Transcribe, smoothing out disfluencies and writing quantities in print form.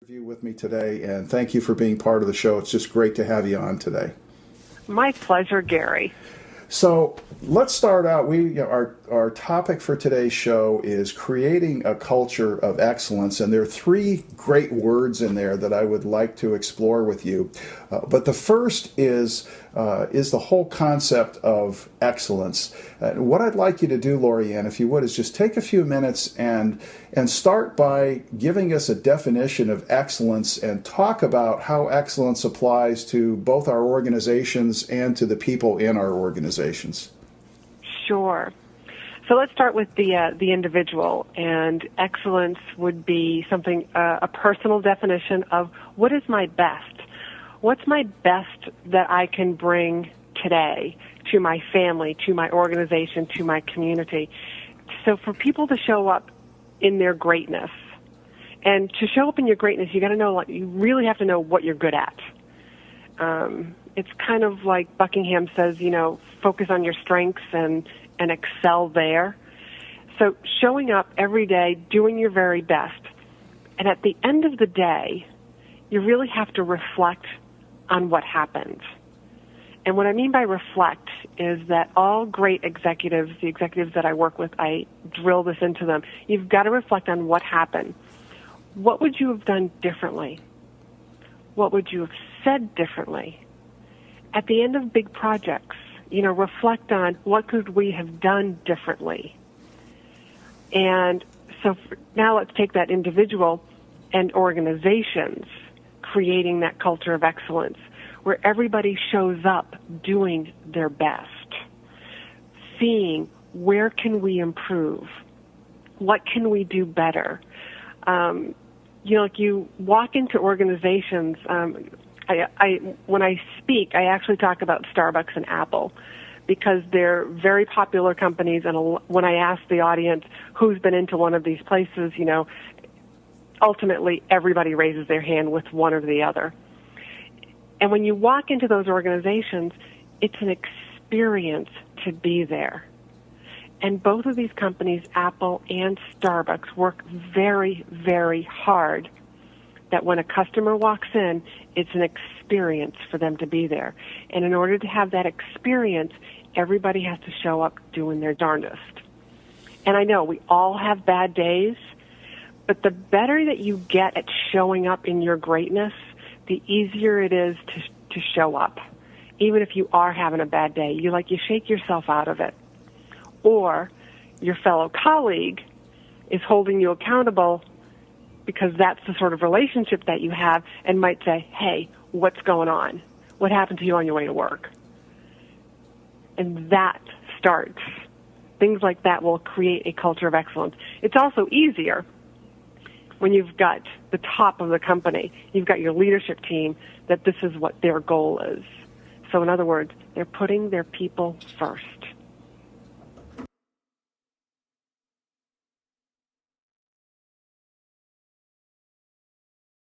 Interview with me today, and thank you for being part of the show. It's just great to have you on today. My pleasure, Gary. So let's start out. Our topic for today's show is creating a culture of excellence, and there are three great words in there that I would like to explore with you. But the first is the whole concept of excellence. What I'd like you to do, Laurie-Ann, if you would, is just take a few minutes and start by giving us a definition of excellence and talk about how excellence applies to both our organizations and to the people in our organizations. Sure. So let's start with the individual, and excellence would be something, a personal definition of what is my best. What's my best that I can bring today to my family, to my organization, to my community? So for people to show up in their greatness, and to show up in your greatness, you got to know, you really have to know what you're good at. It's kind of like Buckingham says, focus on your strengths and excel there. So showing up every day, doing your very best. And at the end of the day, you really have to reflect on what happened. And what I mean by reflect is that all great executives, the executives that I work with, I drill this into them. You've got to reflect on what happened. What would you have done differently? What would you have said differently? At the end of big projects, reflect on what could we have done differently. And so now let's take that individual and organizations, creating that culture of excellence where everybody shows up doing their best, seeing where can we improve, what can we do better. Like you walk into organizations, when I speak, I actually talk about Starbucks and Apple because they're very popular companies, and when I ask the audience who's been into one of these places, ultimately everybody raises their hand with one or the other. And when you walk into those organizations, it's an experience to be there. And both of these companies, Apple and Starbucks, work very, very hard that when a customer walks in, it's an experience for them to be there. And in order to have that experience, everybody has to show up doing their darndest. And I know we all have bad days, but the better that you get at showing up in your greatness, the easier it is to show up. Even if you are having a bad day, you shake yourself out of it. Or your fellow colleague is holding you accountable because that's the sort of relationship that you have, and might say, hey, what's going on? What happened to you on your way to work? And that starts. Things like that will create a culture of excellence. It's also easier when you've got the top of the company, you've got your leadership team, that this is what their goal is. So in other words, they're putting their people first.